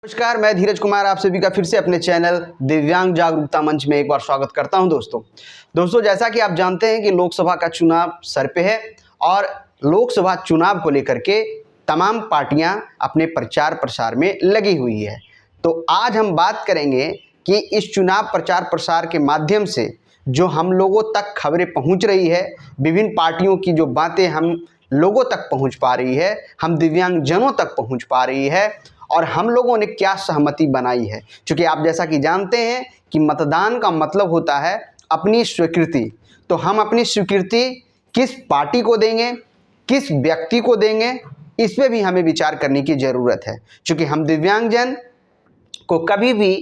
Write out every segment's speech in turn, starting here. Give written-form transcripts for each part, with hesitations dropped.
नमस्कार, मैं धीरज कुमार आप सभी का फिर से अपने चैनल दिव्यांग जागरूकता मंच में एक बार स्वागत करता हूं। दोस्तों जैसा कि आप जानते हैं कि लोकसभा का चुनाव सर पे है और लोकसभा चुनाव को लेकर के तमाम पार्टियां अपने प्रचार प्रसार में लगी हुई है। तो आज हम बात करेंगे कि इस चुनाव प्रचार प्रसार के माध्यम से जो हम लोगों तक खबरें पहुँच रही है, विभिन्न पार्टियों की जो बातें हम लोगों तक पहुँच पा रही है, हम दिव्यांगजनों तक पहुँच पा रही है और हम लोगों ने क्या सहमति बनाई है। क्योंकि आप जैसा कि जानते हैं कि मतदान का मतलब होता है अपनी स्वीकृति। तो हम अपनी स्वीकृति किस पार्टी को देंगे, किस व्यक्ति को देंगे, इस पे भी हमें विचार करने की ज़रूरत है। क्योंकि हम दिव्यांगजन को कभी भी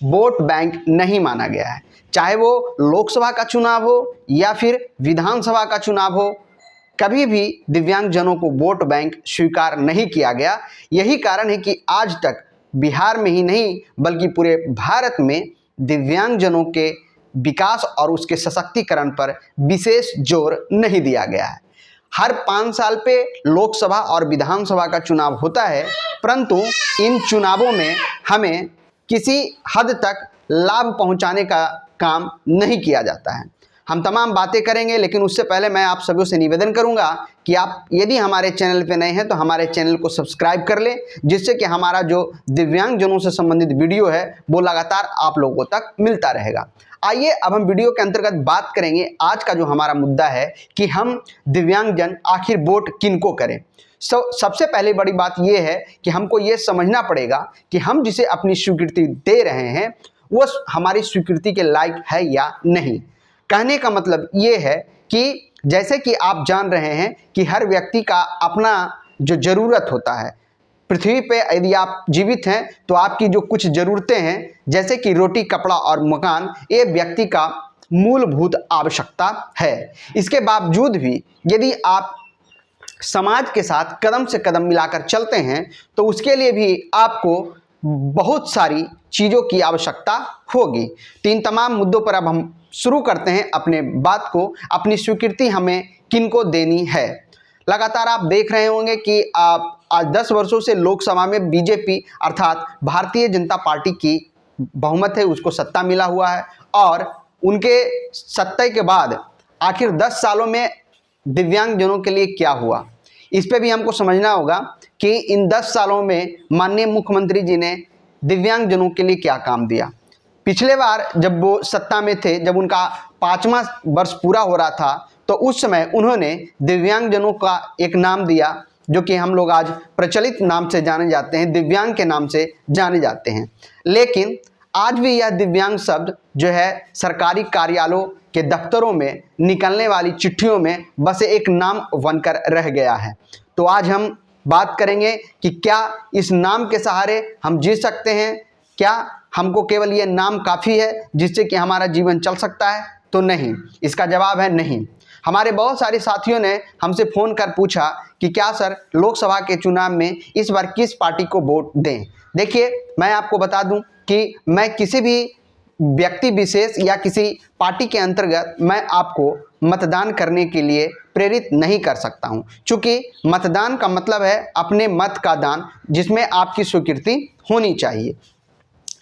वोट बैंक नहीं माना गया है, चाहे वो लोकसभा का चुनाव हो या फिर विधानसभा का चुनाव हो, कभी भी दिव्यांगजनों को वोट बैंक स्वीकार नहीं किया गया। यही कारण है कि आज तक बिहार में ही नहीं बल्कि पूरे भारत में दिव्यांगजनों के विकास और उसके सशक्तिकरण पर विशेष जोर नहीं दिया गया है। हर 5 साल पे लोकसभा और विधानसभा का चुनाव होता है, परंतु इन चुनावों में हमें किसी हद तक लाभ पहुंचाने का काम नहीं किया जाता है। हम तमाम बातें करेंगे, लेकिन उससे पहले मैं आप सभी से निवेदन करूंगा कि आप यदि हमारे चैनल पे नए हैं तो हमारे चैनल को सब्सक्राइब कर लें, जिससे कि हमारा जो दिव्यांगजनों से संबंधित वीडियो है वो लगातार आप लोगों तक मिलता रहेगा। आइए अब हम वीडियो के अंतर्गत बात करेंगे। आज का जो हमारा मुद्दा है कि हम दिव्यांगजन आखिर वोट किनको करें। सबसे पहले बड़ी बात यह है कि हमको ये समझना पड़ेगा कि हम जिसे अपनी स्वीकृति दे रहे हैं वो हमारी स्वीकृति के लायक है या नहीं। कहने का मतलब ये है कि जैसे कि आप जान रहे हैं कि हर व्यक्ति का अपना जो ज़रूरत होता है, पृथ्वी पे यदि आप जीवित हैं तो आपकी जो कुछ ज़रूरतें हैं जैसे कि रोटी, कपड़ा और मकान, ये व्यक्ति का मूलभूत आवश्यकता है। इसके बावजूद भी यदि आप समाज के साथ कदम से कदम मिलाकर चलते हैं तो उसके लिए भी आपको बहुत सारी चीज़ों की आवश्यकता होगी। तो इन तमाम मुद्दों पर अब हम शुरू करते हैं अपने बात को। अपनी स्वीकृति हमें किनको देनी है। लगातार आप देख रहे होंगे कि आप आज 10 वर्षों से लोकसभा में बीजेपी अर्थात भारतीय जनता पार्टी की बहुमत है, उसको सत्ता मिला हुआ है और उनके सत्ता के बाद आखिर 10 सालों में दिव्यांगजनों के लिए क्या हुआ, इस पे भी हमको समझना होगा कि इन 10 सालों में माननीय मुख्यमंत्री जी ने दिव्यांगजनों के लिए क्या काम दिया। पिछले बार जब वो सत्ता में थे, जब उनका 5वां वर्ष पूरा हो रहा था, तो उस समय उन्होंने दिव्यांगजनों का एक नाम दिया जो कि हम लोग आज प्रचलित नाम से जाने जाते हैं, दिव्यांग के नाम से जाने जाते हैं। लेकिन आज भी यह दिव्यांग शब्द जो है सरकारी कार्यालयों के दफ्तरों में निकलने वाली चिट्ठियों में बस एक नाम बनकर रह गया है। तो आज हम बात करेंगे कि क्या इस नाम के सहारे हम जी सकते हैं, क्या हमको केवल ये नाम काफ़ी है जिससे कि हमारा जीवन चल सकता है। तो नहीं, इसका जवाब है नहीं। हमारे बहुत सारे साथियों ने हमसे फ़ोन कर पूछा कि क्या सर लोकसभा के चुनाव में इस बार किस पार्टी को वोट दें। देखिए, मैं आपको बता दूं कि मैं किसी भी व्यक्ति विशेष या किसी पार्टी के अंतर्गत मैं आपको मतदान करने के लिए प्रेरित नहीं कर सकता हूं, क्योंकि मतदान का मतलब है अपने मत का दान, जिसमें आपकी स्वीकृति होनी चाहिए।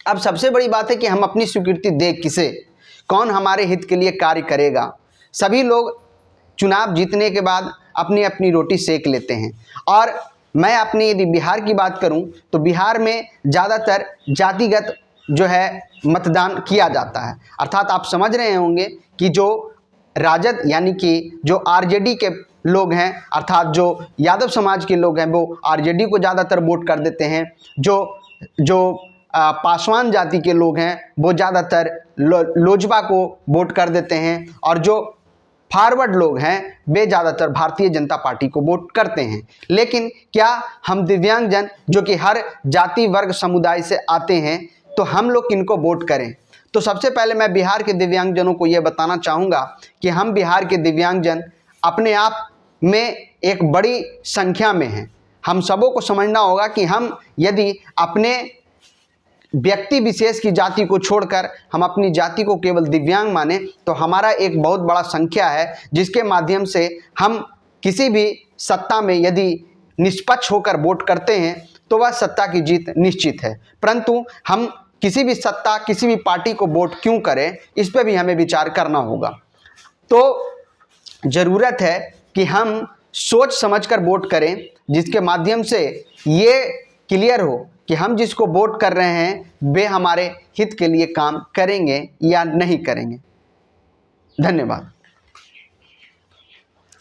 अब सबसे बड़ी बात है कि हम अपनी स्वीकृति दें किसे, कौन हमारे हित के लिए कार्य करेगा। सभी लोग चुनाव जीतने के बाद अपनी अपनी रोटी सेक लेते हैं और मैं अपने यदि बिहार की बात करूं तो बिहार में ज़्यादातर जातिगत जो है मतदान किया जाता है। अर्थात आप समझ रहे होंगे कि जो राजद यानी कि जो आरजेडी के लोग हैं, अर्थात जो यादव समाज के लोग हैं, वो आरजेडी को ज़्यादातर वोट कर देते हैं। जो पासवान जाति के लोग हैं वो ज़्यादातर लोजपा को वोट कर देते हैं और जो फॉरवर्ड लोग हैं वे ज़्यादातर भारतीय जनता पार्टी को वोट करते हैं। लेकिन क्या हम दिव्यांगजन जो कि हर जाति वर्ग समुदाय से आते हैं तो हम लोग किनको वोट करें। तो सबसे पहले मैं बिहार के दिव्यांगजनों को ये बताना चाहूँगा कि हम बिहार के दिव्यांगजन अपने आप में एक बड़ी संख्या में हैं। हम सबों को समझना होगा कि हम यदि अपने व्यक्ति विशेष की जाति को छोड़कर हम अपनी जाति को केवल दिव्यांग माने तो हमारा एक बहुत बड़ा संख्या है, जिसके माध्यम से हम किसी भी सत्ता में यदि निष्पक्ष होकर वोट करते हैं तो वह सत्ता की जीत निश्चित है। परंतु हम किसी भी सत्ता, किसी भी पार्टी को वोट क्यों करें, इस पर भी हमें विचार करना होगा। तो ज़रूरत है कि हम सोच समझकर वोट करें, जिसके माध्यम से ये क्लियर हो कि हम जिसको वोट कर रहे हैं वे हमारे हित के लिए काम करेंगे या नहीं करेंगे। धन्यवाद।